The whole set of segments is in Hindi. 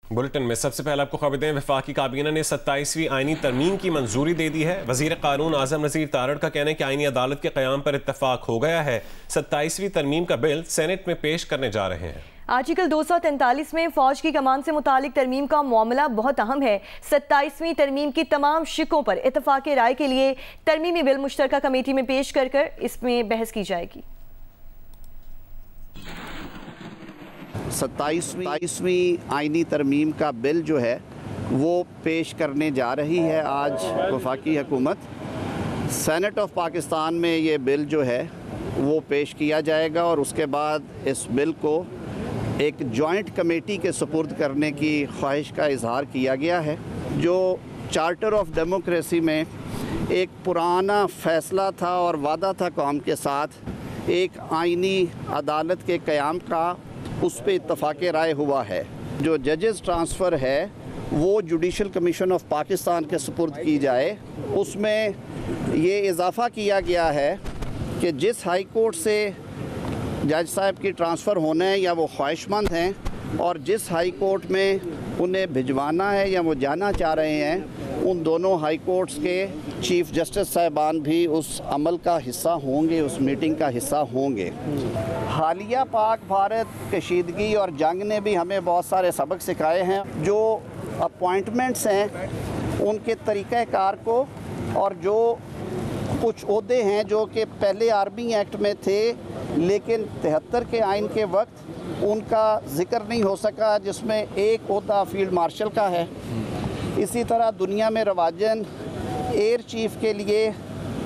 बुलेटिन में सबसे पहले आपको खबर दें, वफाकी काबीना ने 27वीं आईनी तरमीम की मंजूरी दे दी है। वजीर कानून आजम नज़ीर तारड़ का कहना है कि आईनी अदालत के क़याम पर इत्तफाक हो गया है। 27वीं तरमीम का बिल सेनेट में पेश करने जा रहे हैं। आर्टिकल 243 में फौज की कमान से मुतालिक तरमीम का मामला बहुत अहम है। 27वीं तरमीम की तमाम शिकों पर इत्तफाक राय के लिए तरमीमी बिल मुश्तरका कमेटी में पेश कर इसमें बहस की जाएगी। 27वीं आईनी तरमीम का बिल जो है वो पेश करने जा रही है आज वफाकी हुकूमत। सेनेट ऑफ पाकिस्तान में ये बिल जो है वो पेश किया जाएगा और उसके बाद इस बिल को एक जॉइंट कमेटी के सुपुर्द करने की ख्वाहिश का इजहार किया गया है। जो चार्टर ऑफ डेमोक्रेसी में एक पुराना फ़ैसला था और वादा था कौम के साथ, एक आईनी अदालत के क़याम का, उस पर इत्तफाक राय हुआ है। जो जजेस ट्रांसफ़र है वो जुडिशल कमीशन ऑफ पाकिस्तान के सुपुर्द की जाए। उसमें ये इजाफ़ा किया गया है कि जिस हाई कोर्ट से जज साहब की ट्रांसफ़र होना है या वो ख्वाहिशमंद हैं और जिस हाई कोर्ट में उन्हें भिजवाना है या वो जाना चाह रहे हैं, उन दोनों हाई कोर्ट्स के चीफ़ जस्टिस साहिबान भी उस अमल का हिस्सा होंगे, उस मीटिंग का हिस्सा होंगे। हालिया पाक भारत कशीदगी और जंग ने भी हमें बहुत सारे सबक सिखाए हैं। जो अपॉइंटमेंट्स हैं उनके तरीक़ाकार को, और जो कुछ ओहदे हैं जो कि पहले आर्मी एक्ट में थे लेकिन 73 के आइन के वक्त उनका ज़िक्र नहीं हो सका, जिसमें एक ओहदा फील्ड मार्शल का है। इसी तरह दुनिया में रवाजन एयर चीफ़ के लिए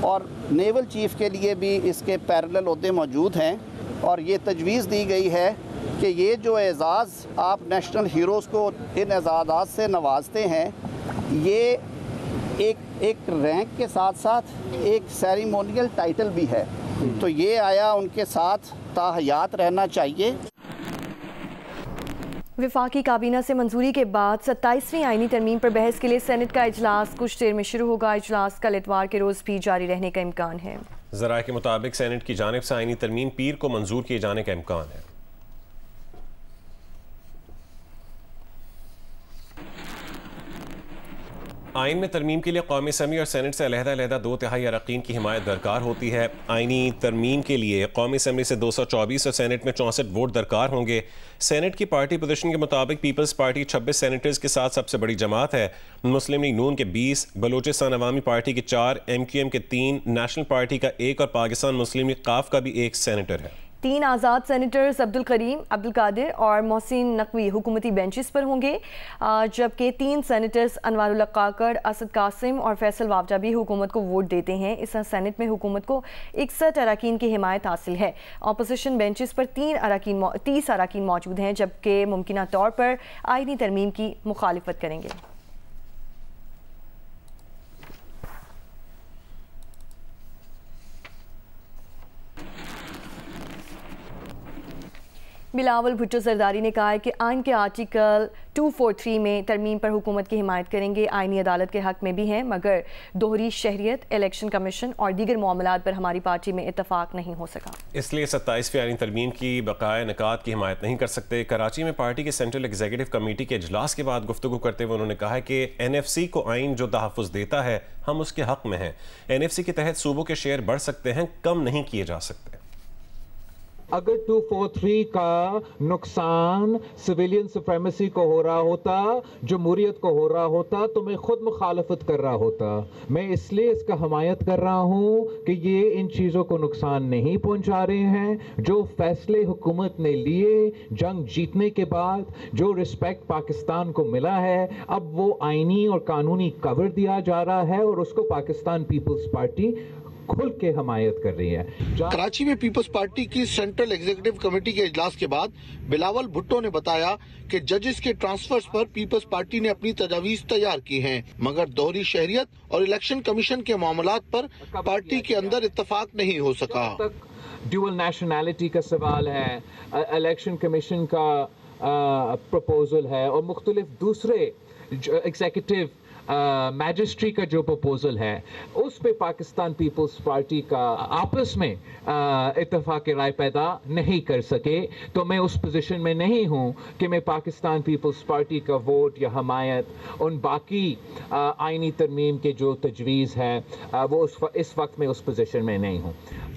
और नेवल चीफ़ के लिए भी इसके पैरेलल ओहदे मौजूद हैं और ये तजवीज़ दी गई है कि ये जो एज़ाज़ आप नेशनल हीरोज़ को इन एज़ाज़ात से नवाजते हैं, ये एक रैंक के साथ साथ एक सेरेमोनियल टाइटल भी है। तो ये आया उनके साथ ताहयात रहना चाहिए। वफाकी काबीना से मंजूरी के बाद 27वीं आईनी तरमीम पर बहस के लिए सेनेट का इजलास कुछ देर में शुरू होगा। इजलास कल इतवार के रोज़ भी जारी रहने का इम्कान है। ज़राए के मुताबिक सेनेट की जानिब से आईनी तरमीम पीर को मंजूर किए जाने का इम्कान है। आइन में तरमीम के लिए कौमी असम्बली और सेनेट से अलहदा 2/3 अरकान की हिमायत दरकार होती है। आइनी तरमीम के लिए कौमी असम्बली से 224 और सेनेट में 64 वोट दरकार होंगे। सेनेट की पार्टी पोजीशन के मुताबिक पीपल्स पार्टी 26 सेनेटर्स के साथ सबसे बड़ी जमात है। मुस्लिम लीग नून के 20, बलोचिस्तान अवामी पार्टी के 4, MQM के 3, नेशनल पार्टी का 1 और पाकिस्तान मुस्लिम लीग काफ का भी 1 सेनेटर है। 3 आज़ाद सेनेटर्स अब्दुल करीम, अब्दुल कादिर और मोहसिन नकवी हुकूमती बेंचेस पर होंगे, जबकि 3 सेनेटर्स अनवारुल्लाह काकड़, असद कासिम और फैसल वावजा भी हुकूमत को वोट देते हैं। इस सेनेट में हुकूमत को 61 अरकान की हिमायत हासिल है। अपोजिशन बेंचेस पर 30 अरकान मौजूद हैं, जबकि मुमकिना तौर पर आईनी तरमीम की मुखालिफत करेंगे। बिलावल भुट्टो जरदारी ने कहा है कि आइन के आर्टिकल 243 में तरमीम पर हुकूमत की हिमायत करेंगे। आइनी अदालत के हक में भी हैं, मगर दोहरी शहरियत, इलेक्शन कमीशन और दीगर मामलात पर हमारी पार्टी में इत्तफाक नहीं हो सका, इसलिए 27वीं आइनी तरमीम की बकाया निकात की हिमायत नहीं कर सकते। कराची में पार्टी के सेंट्रल एग्जीक्यूटिव कमेटी के इजलास के बाद गुफ्तगू करते हुए उन्होंने कहा कि NFC को आइन जो तहफ़्फ़ुज़ देता है हम उसके हक में हैं। NFC के तहत सूबों के शेयर बढ़ सकते हैं, कम नहीं किए जा सकते। अगर 243 का नुकसान सिविलियन सुप्रीमेसी को हो रहा होता, जमहूरियत को हो रहा होता, तो मैं खुद मुखालफत कर रहा होता। मैं इसलिए इसका हमायत कर रहा हूँ कि ये इन चीज़ों को नुकसान नहीं पहुँचा रहे हैं। जो फैसले हुकूमत ने लिए जंग जीतने के बाद, जो रिस्पेक्ट पाकिस्तान को मिला है, अब वो आइनी और कानूनी कवर दिया जा रहा है और उसको पाकिस्तान पीपल्स पार्टी खुल के हमायत कर रही है। कराची में पीपल्स पार्टी की सेंट्रल एग्जीक्यूटिव कमेटी के इजलास के बाद बिलावल भुट्टो ने बताया कि जजेस के ट्रांसफर्स पर पीपल्स पार्टी ने अपनी तजावीज तैयार की हैं, मगर दोहरी शहरियत और इलेक्शन कमीशन के मामलात पर पार्टी के अंदर इत्तफाक नहीं हो सका। ड्यूअल नेशनैलिटी का सवाल है, इलेक्शन कमीशन का प्रपोजल है और मुख्तलिफ दूसरे एग्जीक्यूटिव मैजिस्ट्री का जो प्रपोजल है उस पे पाकिस्तान पीपल्स पार्टी का आपस में इत्तेफाक राय पैदा नहीं कर सके, तो मैं उस पोजीशन में नहीं हूं कि मैं पाकिस्तान पीपल्स पार्टी का वोट या हमायत उन बाकी आईनी तरमीम के जो तजवीज़ है वो इस वक्त में उस पोजीशन में नहीं हूं।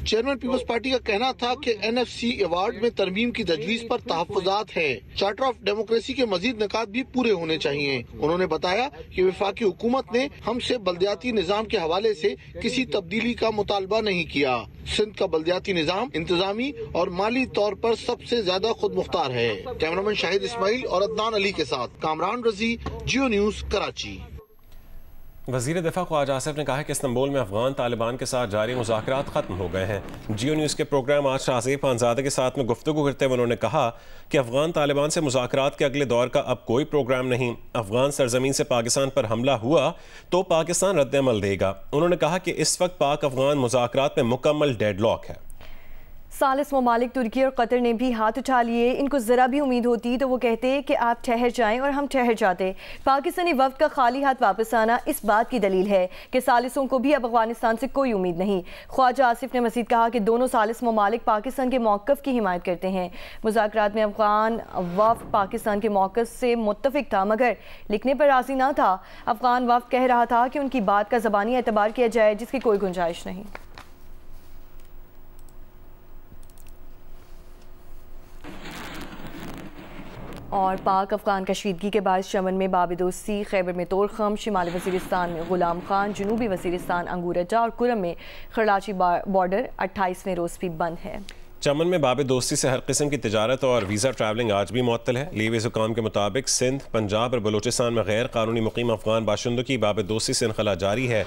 चेयरमैन पीपल्स पार्टी का कहना था कि NFC अवार्ड में तरमीम की तजवीज़ पर तहफ़्फ़ुज़ात है। चार्टर ऑफ डेमोक्रेसी के मजीद निकात भी पूरे होने चाहिए। उन्होंने बताया कि वफाकी हुकूमत ने हमसे बल्दियाती निज़ाम के हवाले से किसी तब्दीली का मुतालबा नहीं किया। सिंध का बल्दियाती निज़ाम इंतजामी और माली तौर पर सबसे ज्यादा खुद मुख्तार है। कैमरामैन शाहिद इस्माइल और अदनान अली के साथ कामरान रजी, जियो न्यूज़, कराची। वज़ीर दिफा ख्वाजा आसिफ ने कहा है कि इस्तांबुल में अफगान तालिबान के साथ जारी मुज़ाकरात ख़त्म हो गए हैं। जियो न्यूज़ के प्रोग्राम आज शाहज़ेब खानज़ादे के साथ में गुफ्तगू करते हुए उन्होंने कहा कि अफगान तालिबान से मुज़ाकरात के अगले दौर का अब कोई प्रोग्राम नहीं। अफगान सरजमीन से पाकिस्तान पर हमला हुआ तो पाकिस्तान रद्द-ए-अमल देगा। उन्होंने कहा कि इस वक्त पाक अफगान मुज़ाकरात में मुकम्मल डेडलॉक है। सालिस ममालिक तुर्की और कतर ने भी हाथ उठा लिए। इनको ज़रा भी उम्मीद होती तो वो कहते कि आप ठहर जाएं और हम ठहर जाते। पाकिस्तानी वफ्द का खाली हाथ वापस आना इस बात की दलील है कि सालिसों को भी अब अफगानिस्तान से कोई उम्मीद नहीं। ख्वाजा आसिफ ने मज़ीद कहा कि दोनों सालिस ममालिक पाकिस्तान के मौक़िफ़ की हिमायत करते हैं। मुज़ाकरात में अफगान वफ्द पाकिस्तान के मौक़िफ़ से मुत्तफ़िक था मगर लिखने पर राज़ी ना था। अफगान वफ्द कह रहा था कि उनकी बात का ज़बानी एतबार किया जाए जिसकी कोई गुंजाइश नहीं। और पाक अफगान कशीदगी के बाद चमन में बाब-ए-दोस्ती, खैबर में तोरखम, शिमाली वज़ीरिस्तान में गुलाम खान, जनूबी वज़ीरिस्तान अंगूरजा और कुरम में खरलाची बॉर्डर 28वें रोज़ भी बंद है। चमन में बाब-ए-दोस्ती से हर किस्म की तिजारत और वीज़ा ट्रैवलिंग आज भी मुअत्तल है। लीव हुकाम के मुताबिक सिंध, पंजाब और बलूचिस्तान में गैर कानूनी मुकीम अफगान बाशिंदों की बाब-ए-दोस्ती से इनखला जारी है।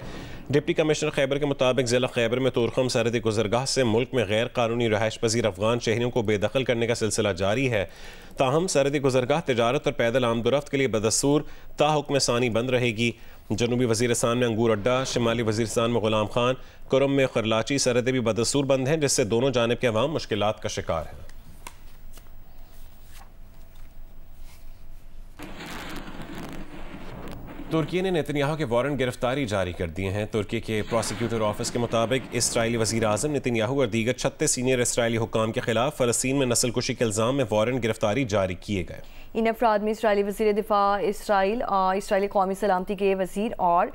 डिप्टी कमिश्नर खैबर के मुताबिक ज़िला खैबर में तोरखम सरहदी गुजरगाह से मुल्क में गैर कानूनी रहायश पजीर अफगान शहरियों को बेदखल करने का सिलसिला जारी है। ताहम सरहदी गुजरगाह तिजारत और पैदल आमदोरफ्त के लिए बदस्तूर ताहुक्म सानी बंद रहेगी। जनूबी वज़ीरिस्तान में अंगूर अड्डा, शिमाली वज़ीरिस्तान में गुलाम खान, कुरम में खरलाची सरहदें भी बदस्तूर बंद हैं जिससे दोनों जानिब के अवाम मुश्किलात का शिकार हैं। तुर्की ने नेतन्याहू के वारंट गिरफ्तारी जारी कर दिए हैं। तुर्की के प्रोसिक्यूटर ऑफिस के मुताबिक इसराइली वज़ीर आज़म नेतन्याहू और दीगर 36 सीनियर इसराइली हुक्काम के खिलाफ फ़लस्तीन में नस्लकुशी के इल्ज़ाम में वारंट गिरफ्तारी जारी किए गए। इन अफराद में इसराइली वज़ीर दिफा इसराइल, इसराइली कौमी सलामती के वज़ीर और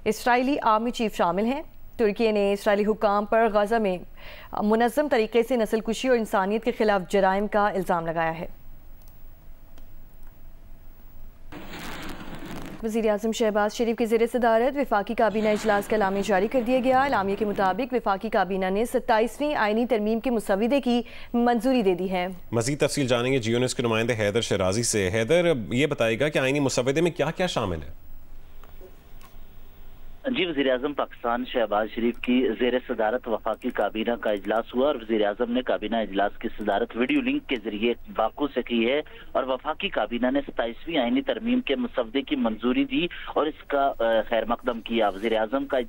इसराइली आर्मी चीफ शामिल हैं। तुर्की ने इसराइली हुक्काम पर गज़ा में मुनज़्ज़म तरीके से नस्लकुशी और इंसानियत के खिलाफ जराइम का इल्ज़ाम लगाया है। वज़ीर आज़म शहबाज शरीफ की ज़ेर सदारत वफाकी काबीना इजलास का एलामिया जारी कर दिया गया। एलामिया के मुताबिक वफाकी काबीना ने 27वीं आईनी तरमीम के मुसविदे की मंजूरी दे दी है। मज़ीद तफसील जानेंगे जियो न्यूज़ के नुमाइंदे हैदर शराजी से। हैदर, ये बताएगा कि आईनी मुसविदे में क्या क्या शामिल है? जी, वज़ीर आज़म पाकिस्तान शहबाज शरीफ की ज़ेर सदारत वफाकी काबीना का इजलास हुआ और वज़ीर आज़म ने काबीना इजलास की सदारत वीडियो लिंक के जरिए बाकू से की है और वफाकी काबीना ने 27वीं आईनी तरमीम के मसवदे की मंजूरी दी और इसका खैर मकदम किया। वज़ीर आज़म का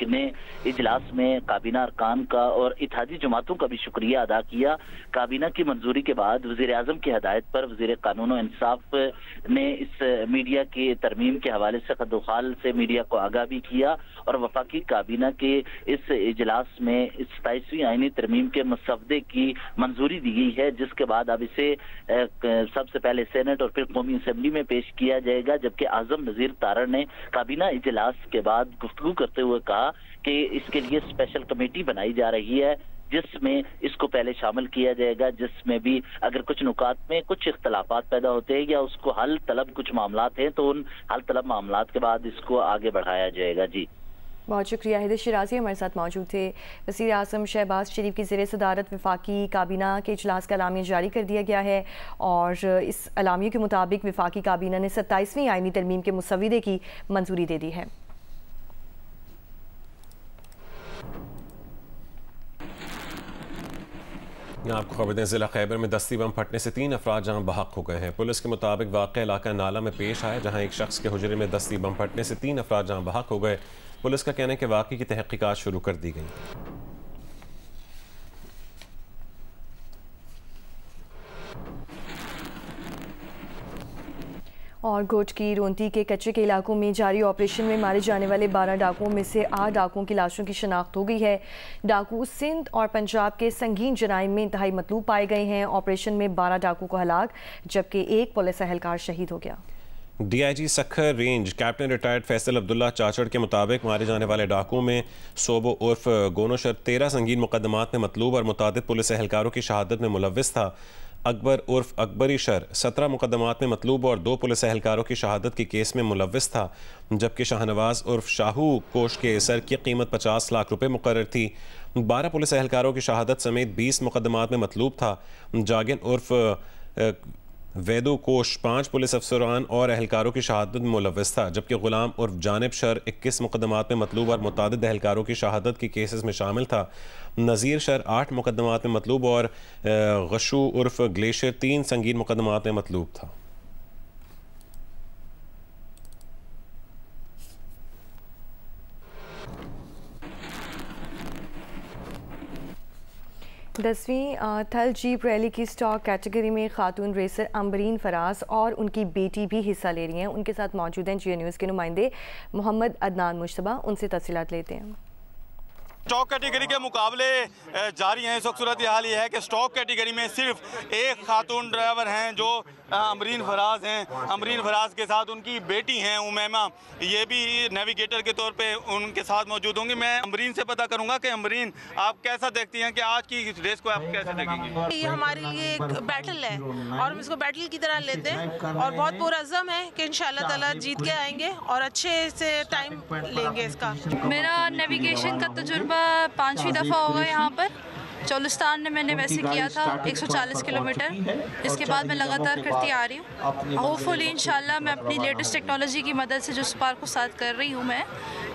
ने इजलास में काबीना अरकान का और इत्तेहादी जमातों का भी शुक्रिया अदा किया। काबीना की मंजूरी के बाद वज़ीर आज़म की हदायत पर वज़ीर कानून और इंसाफ ने इस मीडिया की तरमीम के हवाले से खदोखाल से मीडिया को आगाह भी किया और वफाकी काबीना के इस इजलास में 27वीं आईनी तरमीम के मसवदे की मंजूरी दी गई है, जिसके बाद अब इसे सबसे पहले सेनेट और फिर कौमी असेंबली में पेश किया जाएगा। जबकि आजम नजीर तारा ने काबीना इजलास के बाद गुफ्तगू करते हुए कहा कि इसके लिए स्पेशल कमेटी बनाई जा रही है जिसमें इसको पहले शामिल किया जाएगा, जिसमें भी अगर कुछ नुकात में कुछ इख्तलाफात पैदा होते हैं या उसको हल तलब कुछ मामलात हैं तो उन हल तलब मामलात के बाद इसको आगे बढ़ाया जाएगा। जी, बहुत शुक्रिया। हैदर शराजी हमारे साथ मौजूद थे। वज़ीर आज़म शहबाज शरीफ की ज़ेर सदारत वफाकी काबीना के इजलास का एलामिया जारी कर दिया गया है और इस एलामिया के मुताबिक वफाकी काबीना ने 27वीं आईनी तरमीम के मुसविदे की मंजूरी दे दी है। आपको खबर दें, जिला खैबर में दस्ती बम फटने से 3 अफराद जहां बहक हो गए हैं। पुलिस के मुताबिक वाक़या इलाका नाला में पेश आया जहां एक शख्स के हुजरे में दस्ती बम फटने से 3 अफराद जहां बहक हो गए। पुलिस का कहना है कि वाक़ये की तहक़ीक़ात शुरू कर दी गई। और गोट की रोंती के कच्चे के इलाकों में जारी ऑपरेशन में मारे जाने वाले 12 डाकुओं में से 8 डाकुओं की लाशों की शनाख्त हो गई है। डाकू सिंध और पंजाब के संगीन जराइम में इंतहाई मतलूब पाए गए हैं। ऑपरेशन में 12 डाकू को हलाक जबकि एक पुलिस एहलकार शहीद हो गया। DIG Sukkur range captain retired Faisal Abdullah Chachar के मुताबिक मारे जाने वाले डाकुओं में सोबो उर्फ गोनोशर 13 संगीन मुकदमात में मतलूब और मुतादिद पुलिस एहलकारों की शहादत में मुलव्विस था। अकबर उर्फ अकबरी शर 17 मुकदमात में मतलूब और 2 पुलिस एहलकारों की शहादत के केस में मुलव्विस था, जबकि शाहनवाज उर्फ शाहू कोश के सर की कीमत 50 लाख रुपए मुकर्रर थी। 12 पुलिस एहलकारों की शहादत समेत 20 मुकदमात में मतलूब था। जागिन उर्फ वैदो कोश 5 पुलिस अफसरान और एहलकारों की शहादत में मुलव्विस था, जबकि गुलाम उर्फ जानिब शर 21 मुकदमात में मतलूब और मुतादिद एहलकारों की शहादत के केसेस में शामिल था। नज़ीर शर 8 मुकदमात में मतलूब और गशू उर्फ ग्लेशियर 3 संगीन मुकदमात में मतलूब था। 10वीं थल जीप रैली की स्टॉक कैटेगरी में खातून रेसर अम्बरीन फराज और उनकी बेटी भी हिस्सा ले रही हैं। उनके साथ मौजूद हैं GA न्यूज़ के नुमाइंदे मोहम्मद अदनान मुश्तबा, उनसे तफसीलात लेते हैं। स्टॉक कैटेगरी के मुकाबले जारी हैं। इस वक्त सूरत हाल ये है कि स्टॉक कैटेगरी में सिर्फ एक खातून ड्राइवर हैं जो अमरीन फराज हैं। अमरीन फराज के साथ उनकी बेटी हैं उमैमा, ये भी नेविगेटर के तौर पे उनके साथ मौजूद होंगी। मैं अमरीन से पता करूंगा कि अमरीन आप कैसा देखती हैं कि आज की रेस को आप कैसे देखेंगी? ये हमारे लिए एक बैटल है और हम इसको बैटल की तरह लेते हैं और बहुत पुरअज़्म है कि इंशाअल्लाह ताला जीत के आएंगे और अच्छे से टाइम लेंगे इसका। मेरा नेविगेशन का तजुर्बा 5वीं दफ़ा होगा यहाँ पर। चोलिस्तान में मैंने वैसे किया था 140 किलोमीटर, इसके बाद मैं लगातार करती आ रही हूँ। होपफुली इंशाल्लाह मैं अपनी लेटेस्ट टेक्नोलॉजी की मदद से जो स्पार्क को साथ कर रही हूँ मैं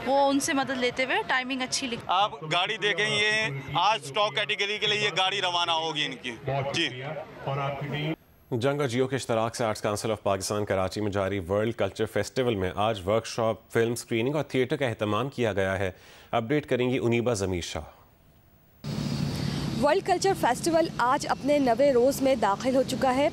वो उनसे मदद लेते हुए टाइमिंग अच्छी लिख। आप गाड़ी देखें, ये आज स्टॉक कैटेगरी के लिए ये गाड़ी रवाना होगी इनकी जी। जंग और जियो के इश्तराक से arts council of Pakistan Karachi में जारी वर्ल्ड कल्चर फेस्टिवल में आज वर्कशॉप, फिल्म स्क्रीनिंग और थिएटर का एहतमाम किया गया है। अपडेट करेंगी उनीबा ज़मीर शाह। वर्ल्ड कल्चर फेस्टिवल आज अपने 9वें रोज़ में दाखिल हो चुका है।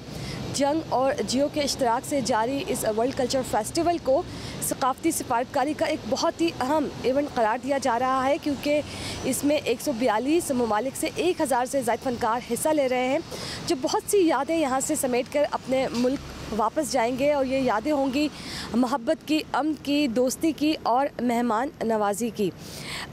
जंग और जियो के इश्तराक से जारी इस वर्ल्ड कल्चर फेस्टिवल को सकाफ़ती सिफारतकारी का एक बहुत ही अहम इवेंट करार दिया जा रहा है, क्योंकि इसमें 142 ममालिक से 1000 से ज़ायद फ़नकार हिस्सा ले रहे हैं, जो बहुत सी यादें यहाँ से समेट कर अपने मुल्क वापस जाएंगे। और ये यादें होंगी मोहब्बत की, अमन की, दोस्ती की और मेहमान नवाजी की।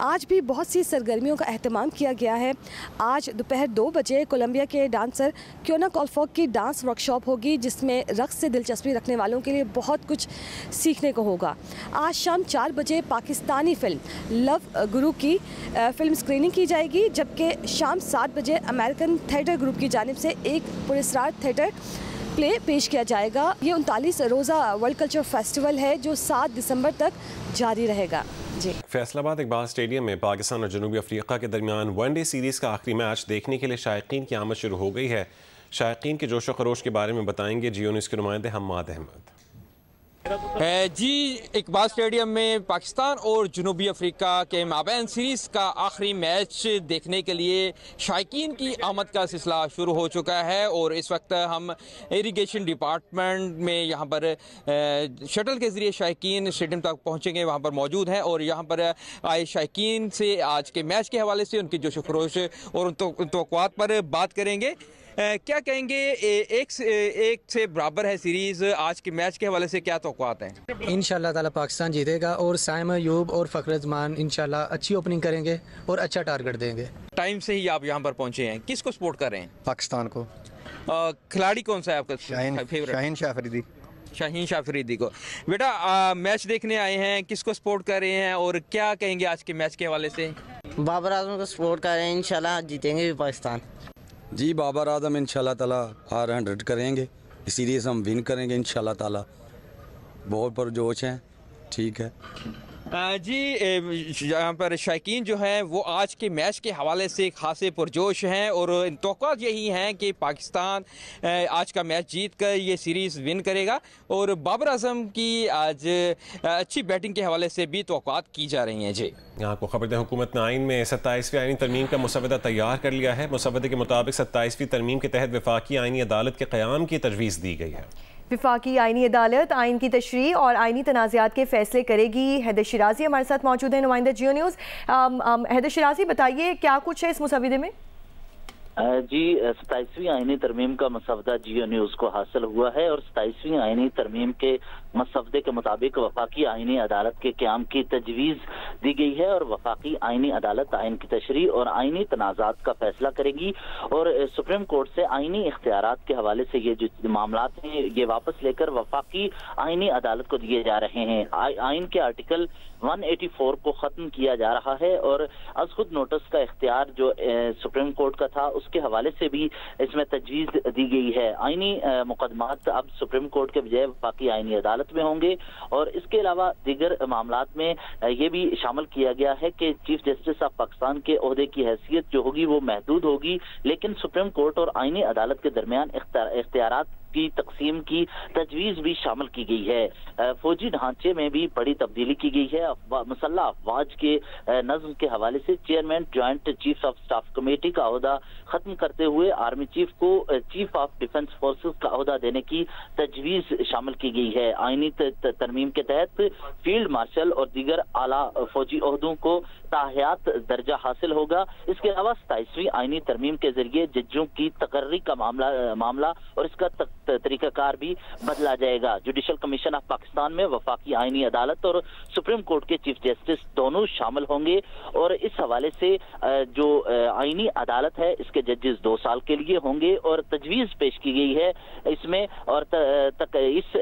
आज भी बहुत सी सरगर्मियों का अहतमाम किया गया है। आज दोपहर 2 बजे कोलंबिया के डांसर क्योना कॉलफॉक की डांस वर्कशॉप होगी, जिसमें रक़्स से दिलचस्पी रखने वालों के लिए बहुत कुछ सीखने को होगा। आज शाम 4 बजे पाकिस्तानी फ़िल्म लव गुरु की फ़िल्म स्क्रीनिंग की जाएगी, जबकि शाम 7 बजे अमेरिकन थिएटर ग्रुप की जानिब से एक पुरस्कार थिएटर प्ले पेश किया जाएगा। ये 39 रोज़ा वर्ल्ड कल्चर फेस्टिवल है जो 7 दिसंबर तक जारी रहेगा। जी। फैसलाबाद इकबाल स्टेडियम में पाकिस्तान और जनूबी अफ्रीका के दरमियान वनडे सीरीज़ का आखिरी मैच देखने के लिए शायकीन की आमद शुरू हो गई है। शायकीन के जोश व खरोश के बारे में बताएंगे GA न्यूज़ के नुमाइंदे हम्माद अहमद। जी, इकबाल स्टेडियम में पाकिस्तान और जनूबी अफ्रीका के माबैन सीरीज़ का आखिरी मैच देखने के लिए शायकीन की आमद का सिलसिला शुरू हो चुका है और इस वक्त हम इरिगेशन डिपार्टमेंट में यहाँ पर शटल के ज़रिए शायकीन स्टेडियम तक पहुँचेंगे, वहाँ पर मौजूद हैं और यहाँ पर आए शायकीन से आज के मैच के हवाले से उनकी जोश खरोश और उन तवक्कुआत पर बात करेंगे। क्या कहेंगे, एक से बराबर है सीरीज़, आज के मैच के हवाले से क्या तवक्कुआत हैं? इंशाल्लाह ताला पाकिस्तान जीतेगा और साइम अयूब और फ़खर जमान इंशाल्लाह अच्छी ओपनिंग करेंगे और अच्छा टारगेट देंगे। टाइम से ही आप यहाँ पर पहुँचे हैं, किसको सपोर्ट कर रहे हैं? पाकिस्तान को। खिलाड़ी कौन सा है आपका फेवरेट? शाहीन शाफरीदी। शाहीन शाफरीदी को। बेटा मैच देखने आए हैं, किसको सपोर्ट कर रहे हैं और क्या कहेंगे आज के मैच के हवाले से? बाबर आजम को सपोर्ट कर रहे हैं, इंशाल्लाह जीतेंगे भी पाकिस्तान। जी, बाबर आजम इंशाल्लाह ताला 100 करेंगे, सीरीज़ हम विन करेंगे इंशाल्लाह ताला। बहुत पुरजोश हैं, ठीक है जी। यहाँ पर शायकीन जो है वो आज के मैच के हवाले से खासे पुरजोश हैं और तवक्कुआत यही हैं कि पाकिस्तान आज का मैच जीत कर ये सीरीज़ विन करेगा और बाबर आजम की आज अच्छी बैटिंग के हवाले से भी तवक्कुआत की जा रही हैं। जी, यहाँ को खबर दें, हुकूमत ने आइन में 27वीं आइनी तरमीम का मुसवदा तैयार कर लिया है। मुसवदे के मुताबिक 27वीं तरमीम के तहत वफाकी आइनी अदालत के क़याम की तजवीज़ दी गई है। वफाकी आइनी अदालत आइन की तशरीह और आइनी तनाज़ात के फैसले करेगी। हैदर शिराजी हमारे साथ मौजूद है, नुमाइंदा जियो न्यूज़। हैदर शिराजी, बताइए क्या कुछ है इस मुसवदे में? जी, 27वीं आइनी तरमीम का मसवदा जियो न्यूज़ को हासिल हुआ है और 27वीं आइनी तरमीम के मसवदे के मुताबिक वफाकी आइनी अदालत के क़याम की तजवीज़ दी गई है और वफाकी आइनी अदालत आइन की तशरीह और आइनी तनाज़ात का फैसला करेगी और सुप्रीम कोर्ट से आइनी इख्तियारात के हवाले से ये जो मामला हैं ये वापस लेकर वफाकी आइनी अदालत को दिए जा रहे हैं। आइन के आर्टिकल 184 को ख़त्म किया जा रहा है और अज खुद नोटिस का इख्तियार जो सुप्रीम कोर्ट का था उसके हवाले से भी इसमें तजवीज़ दी गई है। आइनी मुकदमात अब सुप्रीम कोर्ट के बजाय वफाकी आइनी अदालत में होंगे और इसके अलावा दीगर मामलात में ये भी शामिल किया गया है कि चीफ जस्टिस ऑफ पाकिस्तान के ओहदे की हैसियत जो होगी वो महदूद होगी, लेकिन सुप्रीम कोर्ट और आइनी अदालत के दरमियान इख्तियारात की तकसीम की तजवीज़ भी शामिल की गई है। फौजी ढांचे में भी बड़ी तब्दीली की गई है। मुसल्लह अफवाज के नज़्म के हवाले से chairman joint chief of staff committee का ओहदा खत्म करते हुए आर्मी चीफ को चीफ ऑफ डिफेंस फोर्सेस का ओहदा देने की तजवीज़ शामिल की गई है। आइनी तरमीम के तहत फील्ड मार्शल और दीगर आला फौजी ओहदों को ताहयात दर्जा हासिल होगा। इसके अलावा 27वीं आइनी तरमीम के जरिए जजों की तकर्री का मामला और इसका तरीकाकार भी बदला जाएगा। जुडिशल कमीशन ऑफ पाकिस्तान में वफाकी आइनी अदालत और सुप्रीम कोर्ट के चीफ जस्टिस दोनों शामिल होंगे और इस हवाले से जो आइनी अदालत है इसके जजेस 2 साल के लिए होंगे और तजवीज़ पेश की गई है इसमें। और इस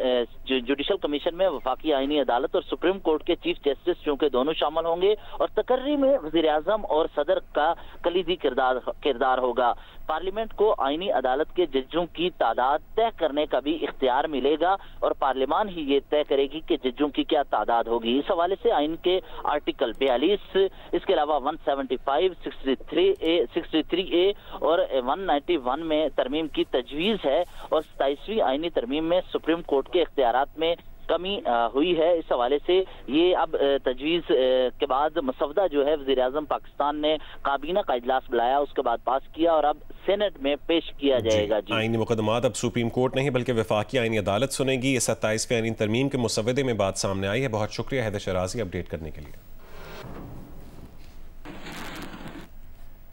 जुडिशल कमीशन में वफाकी आइनी अदालत और सुप्रीम कोर्ट के चीफ जस्टिस चूंकि दोनों शामिल होंगे और तकर्री में वज़ीर आज़म और सदर का कलीदी किरदार होगा। पार्लियामेंट को आइनी अदालत के जजों की तादाद तय करने का भी इख्तियार मिलेगा और पार्लियामान ही ये तय करेगी कि जजों की क्या तादाद होगी। इस हवाले से आइन के आर्टिकल 42, इसके अलावा 175, 63A और 191 में तरमीम की तजवीज़ है और 27वीं आइनी तरमीम में सुप्रीम कोर्ट के इख्तियारात में कमी हुई है। इस हवाले से ये अब तजवीज़ के बाद मसवदा जो है वज़ीर आज़म पाकिस्तान ने काबीना का इजलास बुलाया, उसके बाद पास किया और अब सेनेट में पेश किया जाएगा। जी, आइनी मुकदमात अब सुप्रीम कोर्ट नहीं बल्कि वफाकी आइनी अदालत सुनेगी। ये 27वीं आइनी तरमीम के मुसवदे में बात सामने आई है। बहुत शुक्रिया हैदर शिराजी अपडेट करने के लिए।